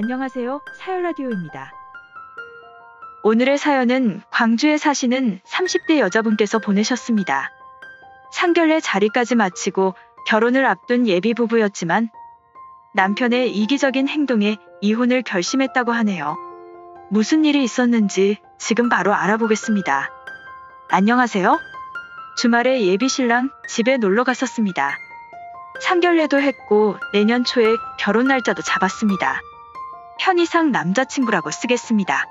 안녕하세요. 사열라디오입니다. 오늘의 사연은 광주에 사시는 30대 여자분께서 보내셨습니다. 상견례 자리까지 마치고 결혼을 앞둔 예비 부부였지만 남편의 이기적인 행동에 이혼을 결심했다고 하네요. 무슨 일이 있었는지 지금 바로 알아보겠습니다. 안녕하세요. 주말에 예비 신랑 집에 놀러 갔었습니다. 상견례도 했고 내년 초에 결혼 날짜도 잡았습니다. 편의상 남자친구라고 쓰겠습니다.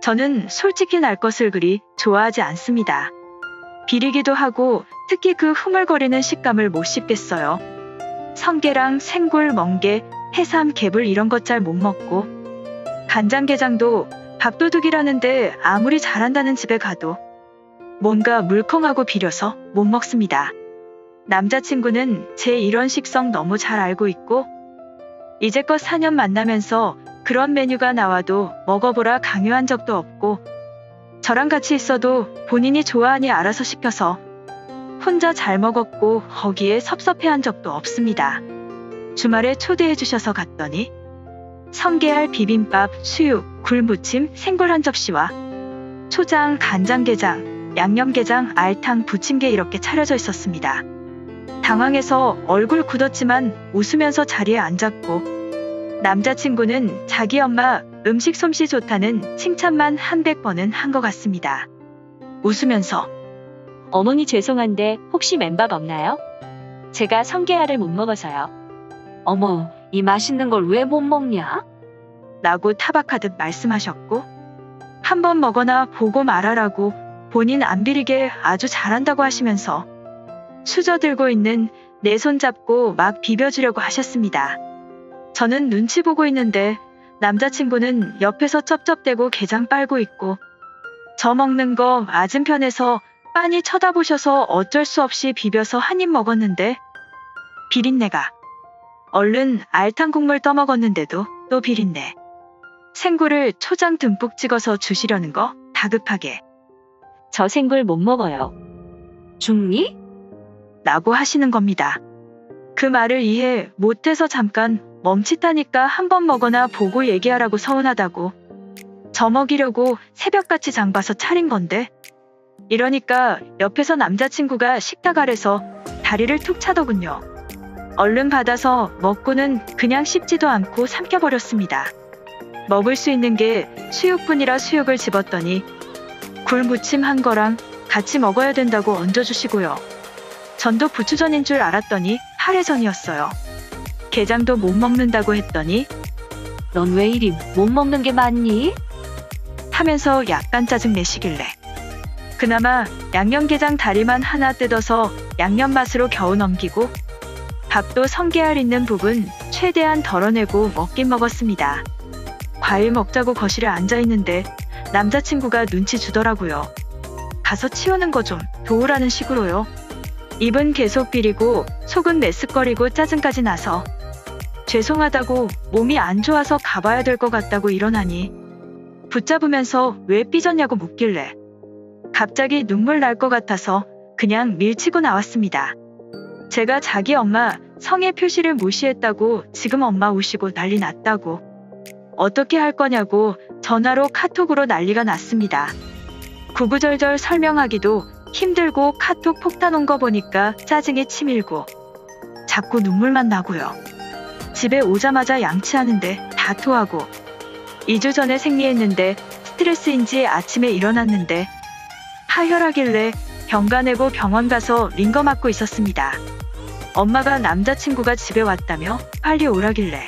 저는 솔직히 날 것을 그리 좋아하지 않습니다. 비리기도 하고 특히 그 흐물거리는 식감을 못 씹겠어요. 성게랑 생굴, 멍게, 해삼, 개불 이런 것 잘 못 먹고 간장게장도 밥도둑이라는데 아무리 잘한다는 집에 가도 뭔가 물컹하고 비려서 못 먹습니다. 남자친구는 제 이런 식성 너무 잘 알고 있고 이제껏 4년 만나면서 그런 메뉴가 나와도 먹어보라 강요한 적도 없고 저랑 같이 있어도 본인이 좋아하니 알아서 시켜서 혼자 잘 먹었고 거기에 섭섭해한 적도 없습니다. 주말에 초대해 주셔서 갔더니 성게알 비빔밥, 수육, 굴무침, 생굴 한 접시와 초장, 간장게장, 양념게장, 알탕, 부침개 이렇게 차려져 있었습니다. 당황해서 얼굴 굳었지만 웃으면서 자리에 앉았고 남자친구는 자기 엄마 음식 솜씨 좋다는 칭찬만 100번은 한 것 같습니다. 웃으면서 어머니 죄송한데 혹시 맨밥 없나요? 제가 성게알을 못 먹어서요. 어머, 이 맛있는 걸 왜 못 먹냐? 라고 타박하듯 말씀하셨고 한번 먹어나 보고 말하라고 본인 안 비리게 아주 잘한다고 하시면서 수저들고 있는 내 손 잡고 막 비벼주려고 하셨습니다. 저는 눈치 보고 있는데 남자친구는 옆에서 쩝쩝대고 게장 빨고 있고 저 먹는 거 맞은편에서 빤히 쳐다보셔서 어쩔 수 없이 비벼서 한 입 먹었는데 비린내가. 얼른 알탕 국물 떠먹었는데도 또 비린내. 생굴을 초장 듬뿍 찍어서 주시려는 거 다급하게. 저 생굴 못 먹어요. 죽니? 라고 하시는 겁니다. 그 말을 이해 못해서 잠깐 멈칫하니까 한 번 먹어나 보고 얘기하라고 서운하다고. 저 먹이려고 새벽같이 장 봐서 차린 건데. 이러니까 옆에서 남자친구가 식탁 아래서 다리를 툭 차더군요. 얼른 받아서 먹고는 그냥 씹지도 않고 삼켜버렸습니다. 먹을 수 있는 게 수육뿐이라 수육을 집었더니 굴무침 한 거랑 같이 먹어야 된다고 얹어주시고요. 전도 부추전인 줄 알았더니 파래전이었어요. 게장도 못 먹는다고 했더니 넌 왜 이리 못 먹는 게 많니? 하면서 약간 짜증 내시길래 그나마 양념게장 다리만 하나 뜯어서 양념 맛으로 겨우 넘기고 밥도 성게알 있는 부분 최대한 덜어내고 먹긴 먹었습니다. 과일 먹자고 거실에 앉아있는데 남자친구가 눈치 주더라고요. 가서 치우는 거 좀 도우라는 식으로요. 입은 계속 비리고 속은 메스꺼리고 짜증까지 나서 죄송하다고 몸이 안 좋아서 가봐야 될 것 같다고 일어나니 붙잡으면서 왜 삐졌냐고 묻길래 갑자기 눈물 날 것 같아서 그냥 밀치고 나왔습니다. 제가 자기 엄마 성의 표시를 무시했다고 지금 엄마 우시고 난리 났다고 어떻게 할 거냐고 전화로 카톡으로 난리가 났습니다. 구구절절 설명하기도 힘들고 카톡 폭탄 온 거 보니까 짜증이 치밀고 자꾸 눈물만 나고요. 집에 오자마자 양치하는데 다 토하고 2주 전에 생리했는데 스트레스인지 아침에 일어났는데 하혈하길래 병가 내고 병원 가서 링거 맞고 있었습니다. 엄마가 남자친구가 집에 왔다며 빨리 오라길래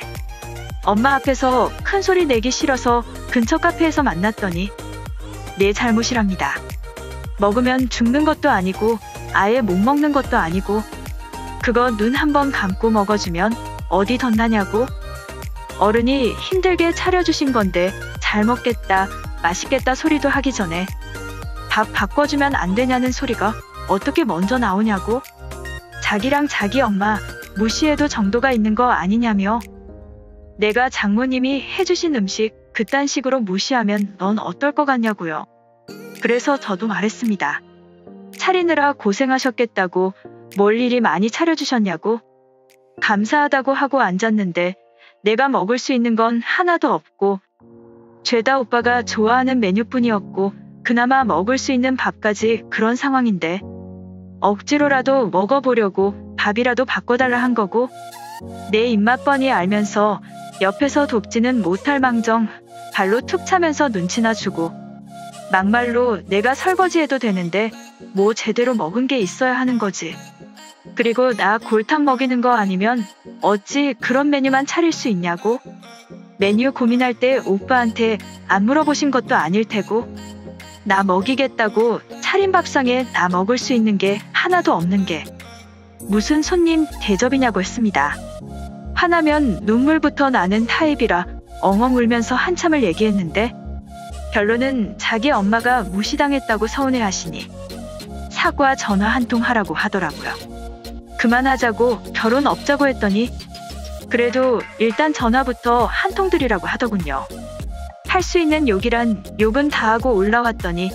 엄마 앞에서 큰 소리 내기 싫어서 근처 카페에서 만났더니 내 잘못이랍니다. 먹으면 죽는 것도 아니고 아예 못 먹는 것도 아니고 그거 눈 한 번 감고 먹어주면 어디 덧나냐고. 어른이 힘들게 차려주신 건데 잘 먹겠다 맛있겠다 소리도 하기 전에 밥 바꿔주면 안 되냐는 소리가 어떻게 먼저 나오냐고. 자기랑 자기 엄마 무시해도 정도가 있는 거 아니냐며. 내가 장모님이 해주신 음식 그딴 식으로 무시하면 넌 어떨 것 같냐고요. 그래서 저도 말했습니다. 차리느라 고생하셨겠다고 뭘 일이 많이 차려주셨냐고. 감사하다고 하고 앉았는데 내가 먹을 수 있는 건 하나도 없고 죄다 오빠가 좋아하는 메뉴뿐이었고 그나마 먹을 수 있는 밥까지 그런 상황인데 억지로라도 먹어보려고 밥이라도 바꿔달라 한 거고 내 입맛 뻔히 알면서 옆에서 돕지는 못할 망정 발로 툭 차면서 눈치나 주고 막말로 내가 설거지해도 되는데 뭐 제대로 먹은 게 있어야 하는 거지. 그리고 나 골탕 먹이는 거 아니면 어찌 그런 메뉴만 차릴 수 있냐고. 메뉴 고민할 때 오빠한테 안 물어보신 것도 아닐 테고 나 먹이겠다고 차린 밥상에 나 먹을 수 있는 게 하나도 없는 게 무슨 손님 대접이냐고 했습니다. 화나면 눈물부터 나는 타입이라 엉엉 울면서 한참을 얘기했는데 결론은 자기 엄마가 무시당했다고 서운해하시니 사과 전화 한 통 하라고 하더라고요. 그만하자고 결혼 없자고 했더니 그래도 일단 전화부터 한 통 드리라고 하더군요. 할 수 있는 욕이란 욕은 다 하고 올라왔더니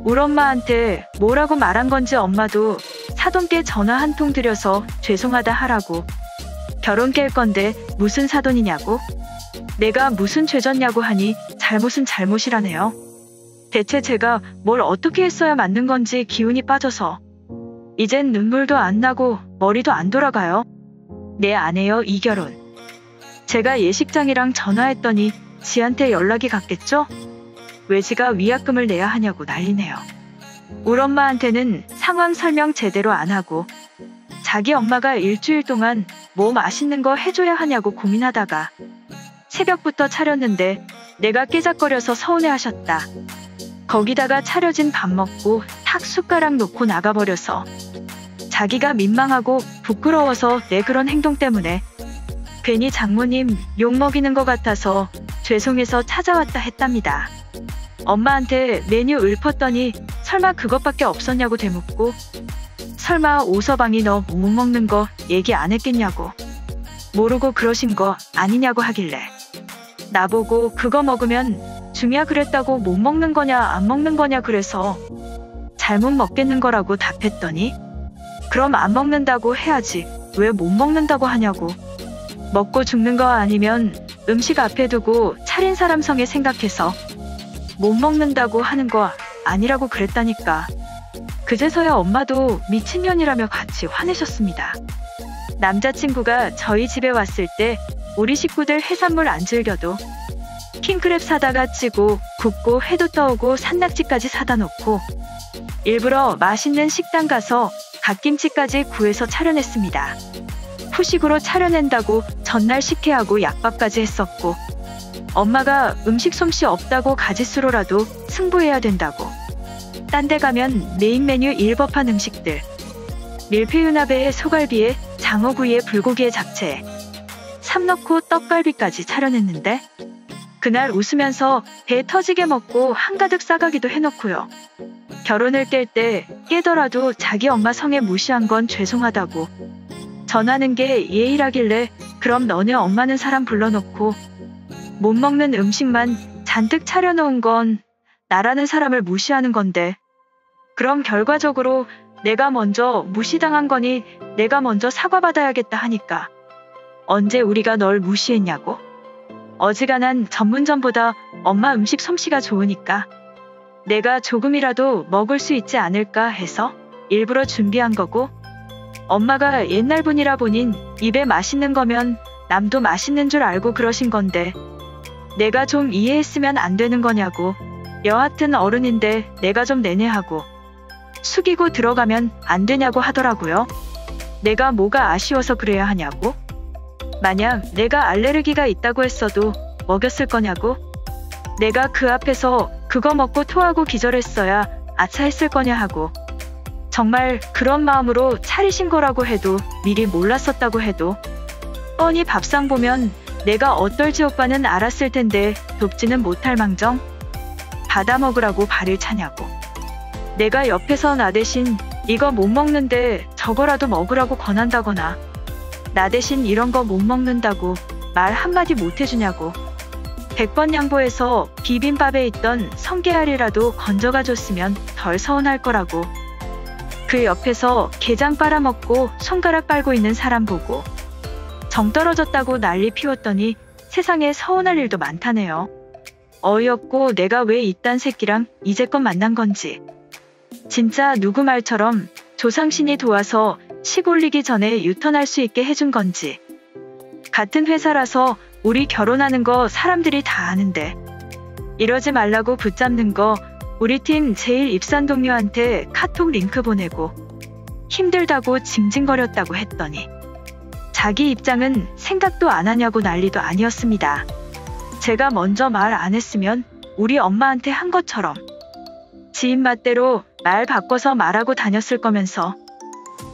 우리 엄마한테 뭐라고 말한 건지 엄마도 사돈께 전화 한 통 드려서 죄송하다 하라고 결혼 깰 건데 무슨 사돈이냐고 내가 무슨 죄졌냐고 하니 잘못은 잘못이라네요. 대체 제가 뭘 어떻게 했어야 맞는 건지 기운이 빠져서 이젠 눈물도 안 나고 머리도 안 돌아가요. 네, 안 해요 이 결혼. 제가 예식장이랑 전화했더니 지한테 연락이 갔겠죠? 왜 지가 위약금을 내야 하냐고 난리네요. 우리 엄마한테는 상황 설명 제대로 안 하고 자기 엄마가 일주일 동안 뭐 맛있는 거 해줘야 하냐고 고민하다가 새벽부터 차렸는데 내가 깨작거려서 서운해하셨다. 거기다가 차려진 밥 먹고 탁 숟가락 놓고 나가버려서 자기가 민망하고 부끄러워서 내 그런 행동 때문에 괜히 장모님 욕먹이는 것 같아서 죄송해서 찾아왔다 했답니다. 엄마한테 메뉴 읊었더니 설마 그것밖에 없었냐고 되묻고 설마 오서방이 너 못 먹는 거 얘기 안 했겠냐고 모르고 그러신 거 아니냐고 하길래 나보고 그거 먹으면 중야 그랬다고 못 먹는 거냐 안 먹는 거냐 그래서 잘못 먹겠는 거라고 답했더니 그럼 안 먹는다고 해야지 왜 못 먹는다고 하냐고 먹고 죽는 거 아니면 음식 앞에 두고 차린 사람 성에 생각해서 못 먹는다고 하는 거 아니라고 그랬다니까. 그제서야 엄마도 미친년이라며 같이 화내셨습니다. 남자친구가 저희 집에 왔을 때 우리 식구들 해산물 안 즐겨도 킹크랩 사다가 찌고 굽고 회도 떠오고 산낙지까지 사다 놓고 일부러 맛있는 식당 가서 갓김치까지 구해서 차려냈습니다. 후식으로 차려낸다고 전날 식혜하고 약밥까지 했었고 엄마가 음식 솜씨 없다고 가짓수로라도 승부해야 된다고 딴 데 가면 메인 메뉴 일법한 음식들 밀푀유나베에 소갈비에 장어구이에 불고기에 잡채에 삼 넣고 떡갈비까지 차려냈는데 그날 웃으면서 배 터지게 먹고 한가득 싸가기도 해놓고요. 결혼을 깰 때 깨더라도 자기 엄마 성에 무시한 건 죄송하다고 전하는 게 예의라길래 그럼 너네 엄마는 사람 불러놓고 못 먹는 음식만 잔뜩 차려놓은 건 나라는 사람을 무시하는 건데 그럼 결과적으로 내가 먼저 무시당한 거니 내가 먼저 사과받아야겠다 하니까 언제 우리가 널 무시했냐고. 어지간한 전문점보다 엄마 음식 솜씨가 좋으니까 내가 조금이라도 먹을 수 있지 않을까 해서 일부러 준비한 거고 엄마가 옛날 분이라 보닌 입에 맛있는 거면 남도 맛있는 줄 알고 그러신 건데 내가 좀 이해했으면 안 되는 거냐고. 여하튼 어른인데 내가 좀 내내하고 숙이고 들어가면 안 되냐고 하더라고요. 내가 뭐가 아쉬워서 그래야 하냐고. 만약 내가 알레르기가 있다고 했어도 먹였을 거냐고. 내가 그 앞에서 그거 먹고 토하고 기절했어야 아차 했을 거냐 하고 정말 그런 마음으로 차리신 거라고 해도 미리 몰랐었다고 해도 뻔히 밥상 보면 내가 어떨지 오빠는 알았을 텐데 돕지는 못할 망정 받아 먹으라고 발을 차냐고. 내가 옆에서 나 대신 이거 못 먹는데 저거라도 먹으라고 권한다거나 나 대신 이런 거 못 먹는다고 말 한마디 못 해주냐고. 100번 양보해서 비빔밥에 있던 성게알이라도 건져가 줬으면 덜 서운할 거라고. 그 옆에서 게장 빨아먹고 손가락 빨고 있는 사람 보고 정 떨어졌다고 난리 피웠더니 세상에 서운할 일도 많다네요. 어이없고 내가 왜 이딴 새끼랑 이제껏 만난 건지. 진짜 누구 말처럼 조상신이 도와서 식 올리기 전에 유턴할 수 있게 해준 건지. 같은 회사라서 우리 결혼하는 거 사람들이 다 아는데 이러지 말라고 붙잡는 거 우리 팀 제일 입산 동료한테 카톡 링크 보내고 힘들다고 징징거렸다고 했더니 자기 입장은 생각도 안 하냐고 난리도 아니었습니다. 제가 먼저 말 안 했으면 우리 엄마한테 한 것처럼 지 입맛대로 말 바꿔서 말하고 다녔을 거면서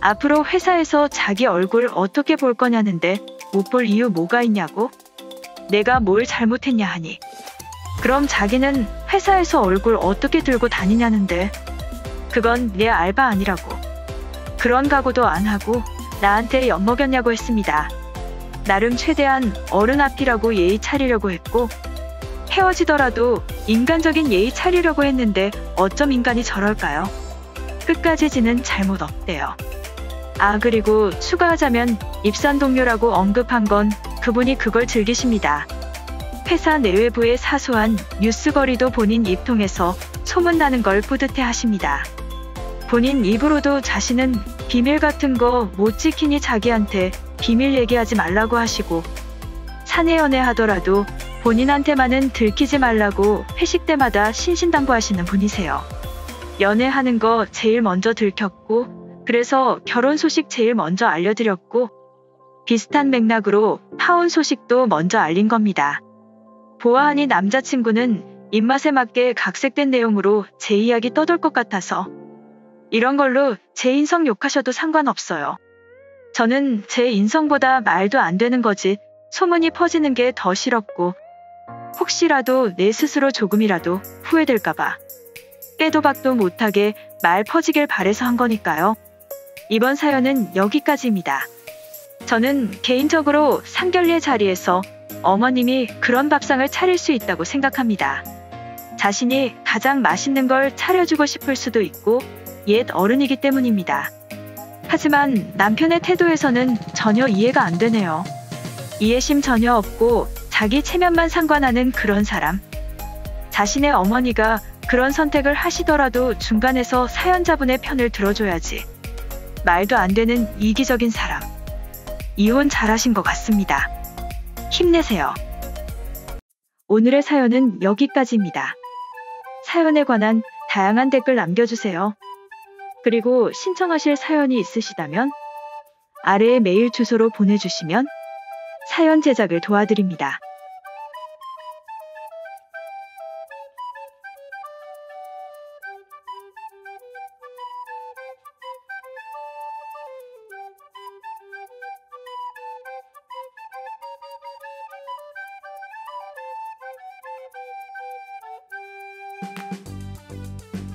앞으로 회사에서 자기 얼굴 어떻게 볼 거냐는데 못 볼 이유 뭐가 있냐고? 내가 뭘 잘못했냐 하니 그럼 자기는 회사에서 얼굴 어떻게 들고 다니냐는데 그건 내 알바 아니라고. 그런 각오도 안 하고 나한테 엿먹였냐고 했습니다. 나름 최대한 어른 앞이라고 예의 차리려고 했고 헤어지더라도 인간적인 예의 차리려고 했는데 어쩜 인간이 저럴까요? 끝까지 지는 잘못 없대요. 아 그리고 추가하자면 입산 동료라고 언급한 건 그분이 그걸 즐기십니다. 회사 내외부의 사소한 뉴스거리도 본인 입 통해서 소문나는 걸 뿌듯해 하십니다. 본인 입으로도 자신은 비밀 같은 거 못 지키니 자기한테 비밀 얘기하지 말라고 하시고 사내 연애 하더라도 본인한테만은 들키지 말라고 회식 때마다 신신당부하시는 분이세요. 연애하는 거 제일 먼저 들켰고 그래서 결혼 소식 제일 먼저 알려드렸고 비슷한 맥락으로 파혼 소식도 먼저 알린 겁니다. 보아하니 남자친구는 입맛에 맞게 각색된 내용으로 제 이야기 떠돌 것 같아서 이런 걸로 제 인성 욕하셔도 상관없어요. 저는 제 인성보다 말도 안 되는 거지 소문이 퍼지는 게 더 싫었고 혹시라도 내 스스로 조금이라도 후회될까봐 깨도 박도 못하게 말 퍼지길 바래서 한 거니까요. 이번 사연은 여기까지입니다. 저는 개인적으로 상견례 자리에서 어머님이 그런 밥상을 차릴 수 있다고 생각합니다. 자신이 가장 맛있는 걸 차려주고 싶을 수도 있고 옛 어른이기 때문입니다. 하지만 남편의 태도에서는 전혀 이해가 안 되네요. 이해심 전혀 없고 자기 체면만 상관하는 그런 사람. 자신의 어머니가 그런 선택을 하시더라도 중간에서 사연자분의 편을 들어줘야지. 말도 안 되는 이기적인 사람. 이혼 잘하신 것 같습니다. 힘내세요. 오늘의 사연은 여기까지입니다. 사연에 관한 다양한 댓글 남겨주세요. 그리고 신청하실 사연이 있으시다면 아래의 메일 주소로 보내주시면 사연 제작을 도와드립니다.